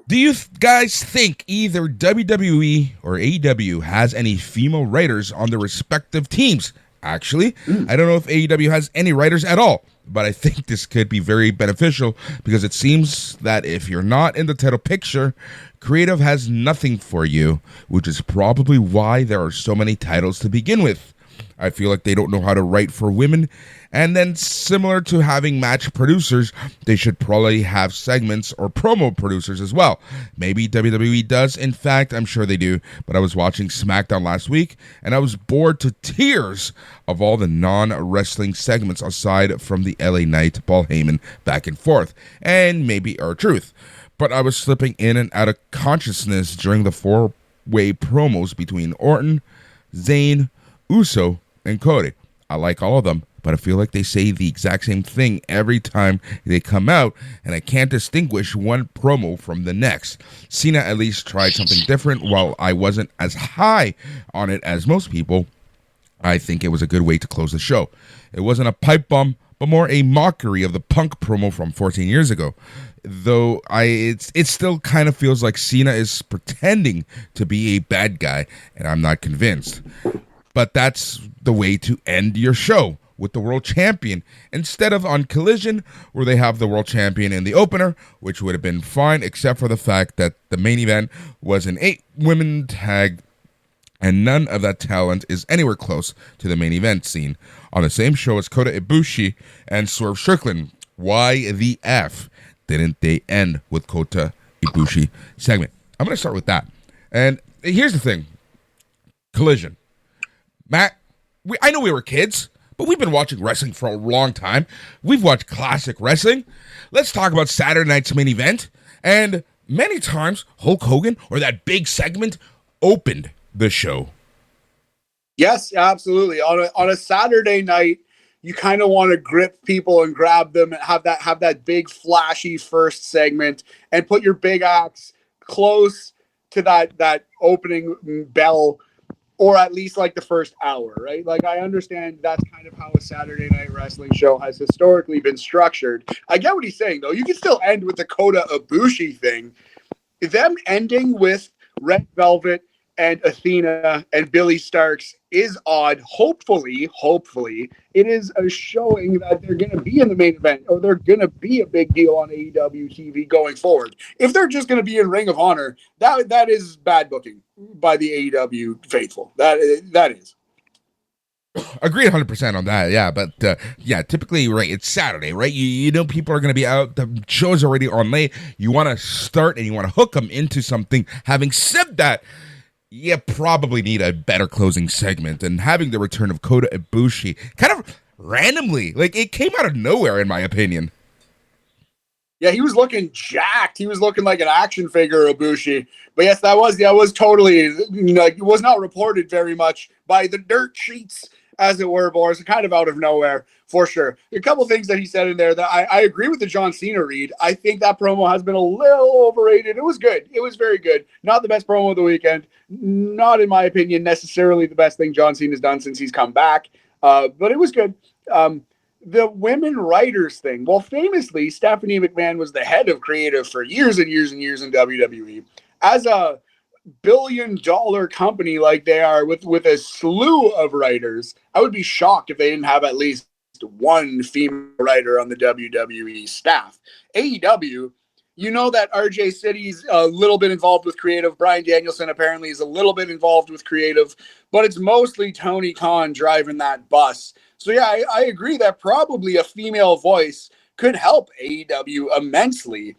Do you guys think either WWE or AEW has any female writers on their respective teams? Actually, I don't know if AEW has any writers at all, but I think this could be very beneficial because it seems that if you're not in the title picture, creative has nothing for you, which is probably why there are so many titles to begin with. I feel like they don't know how to write for women. And then similar to having match producers, they should probably have segments or promo producers as well. Maybe WWE does. In fact, I'm sure they do. But I was watching SmackDown last week, and I was bored to tears of all the non-wrestling segments aside from the LA Knight, Paul Heyman, back and forth. And maybe R-Truth. But I was slipping in and out of consciousness during the four-way promos between Orton, Zayn, Uso, and Cody. I like all of them, but I feel like they say the exact same thing every time they come out, and I can't distinguish one promo from the next. Cena at least tried something different. While I wasn't as high on it as most people, I think it was a good way to close the show. It wasn't a pipe bomb, but more a mockery of the Punk promo from 14 years ago. Though it still kind of feels like Cena is pretending to be a bad guy, and I'm not convinced. But that's the way to end your show, with the world champion, instead of on Collision, where they have the world champion in the opener, which would have been fine, except for the fact that the main event was an 8-women tag, and none of that talent is anywhere close to the main event scene. On the same show as Kota Ibushi and Swerve Strickland. Why the F didn't they end with Kota Ibushi segment? I'm going to start with that. And here's the thing. Collision. Matt, I know we were kids, but we've been watching wrestling for a long time. We've watched classic wrestling. Let's talk about Saturday night's main event. And many times, Hulk Hogan or that big segment opened the show.
Yes, absolutely. On a Saturday night, you kind of want to grip people and grab them and have that big flashy first segment and put your big acts close to that opening bell, or at least like the first hour, right? Like, I understand that's kind of how a Saturday Night Wrestling show has historically been structured. I get what he's saying, though. You can still end with the Kota Ibushi thing. Them ending with Red Velvet and Athena and Billy Starks is odd. Hopefully, it is a showing that they're going to be in the main event, or they're going to be a big deal on AEW TV going forward. If they're just going to be in Ring of Honor, that is bad booking by the AEW faithful. That is.
Agree 100% on that, yeah. But typically, right, it's Saturday, right? You know people are going to be out. The show's already on late. You want to start and you want to hook them into something. Having said that, you probably need a better closing segment. And having the return of Kota Ibushi kind of randomly, like, it came out of nowhere, in my opinion.
Yeah, he was looking jacked. He was looking like an action figure, Ibushi. But yes, that was totally, it was not reported very much by the dirt sheets, as it were, Boris. Kind of out of nowhere, for sure. A couple things that he said in there that I agree with the John Cena read. I think that promo has been a little overrated. It was good. It was very good. Not the best promo of the weekend. Not, in my opinion, necessarily the best thing John Cena's done since he's come back. But it was good. The women writers thing. Well, famously, Stephanie McMahon was the head of creative for years and years and years in WWE. As a billion-dollar company like they are, with a slew of writers, I would be shocked if they didn't have at least one female writer on the WWE staff. AEW, you know that RJ City's a little bit involved with creative. Bryan Danielson apparently is a little bit involved with creative, but it's mostly Tony Khan driving that bus. So yeah, I agree that probably a female voice could help AEW immensely.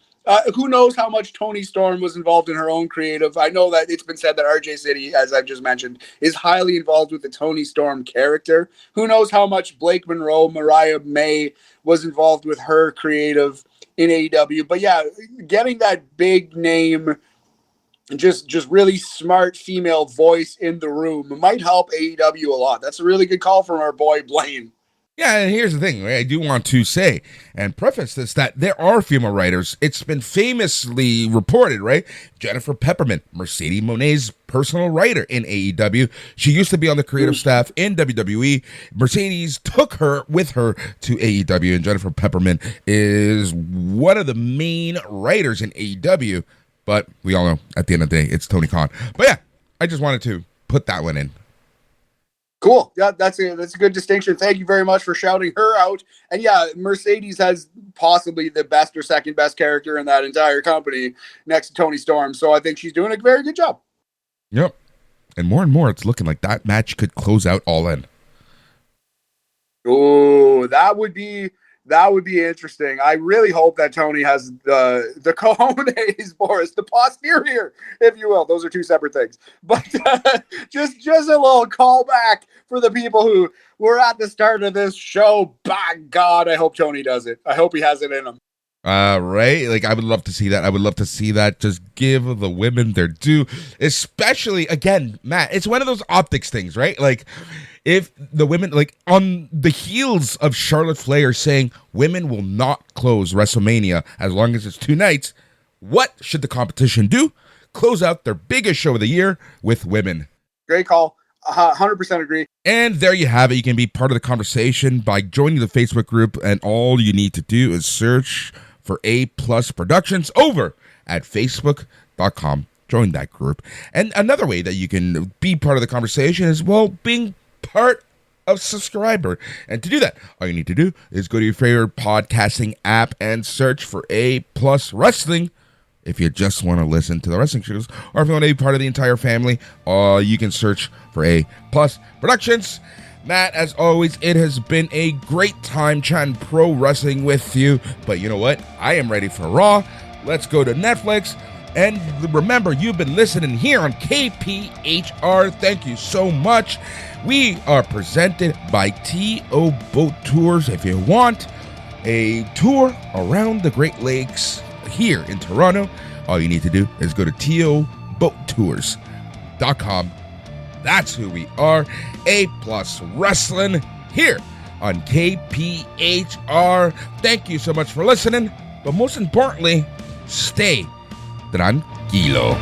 Who knows how much Toni Storm was involved in her own creative. I know that it's been said that RJ City, as I've just mentioned, is highly involved with the Toni Storm character. Who knows how much Blake Monroe, Mariah May was involved with her creative in AEW. But yeah, getting that big name, just really smart female voice in the room might help AEW a lot. That's a really good call from our boy Blaine.
Yeah, and here's the thing, right? I do want to say and preface this that there are female writers. It's been famously reported, right? Jennifer Peppermint, Mercedes Monet's personal writer in AEW. She used to be on the creative staff in WWE. Mercedes took her with her to AEW, and Jennifer Peppermint is one of the main writers in AEW. But we all know, at the end of the day, it's Tony Khan. But yeah, I just wanted to put that one in.
Cool. Yeah, that's a good distinction. Thank you very much for shouting her out. And yeah, Mercedes has possibly the best or second best character in that entire company next to Toni Storm. So I think she's doing a very good job.
Yep. And more, it's looking like that match could close out All In.
Oh, that would be interesting. I really hope that Tony has the cojones, Boris, the posterior, if you will. Those are two separate things. But just a little callback for the people who were at the start of this show. By God, I hope Tony does it. I hope he has it in him.
Right? Like, I would love to see that. I would love to see that. Just give the women their due. Especially, again, Matt, it's one of those optics things, right? Like, if the women, like, on the heels of Charlotte Flair saying women will not close WrestleMania as long as it's 2 nights, what should the competition do? Close out their biggest show of the year with women.
Great call. 100% agree.
And there you have it. You can be part of the conversation by joining the Facebook group, and all you need to do is search for A Plus Productions over at facebook.com. Join that group. And another way that you can be part of the conversation is, well, being part of subscriber. And to do that, all you need to do is go to your favorite podcasting app and search for A Plus Wrestling. If you just want to listen to the wrestling shows, or if you want to be part of the entire family, you can search for A Plus Productions. Matt, as always, it has been a great time chatting pro wrestling with you. But you know what? I am ready for Raw. Let's go to Netflix. And remember, you've been listening here on KPHR. Thank you so much. We are presented by T.O. Boat Tours. If you want a tour around the Great Lakes here in Toronto, all you need to do is go to toboattours.com. That's who we are. A Plus Wrestling here on KPHR. Thank you so much for listening. But most importantly, stay tranquilo.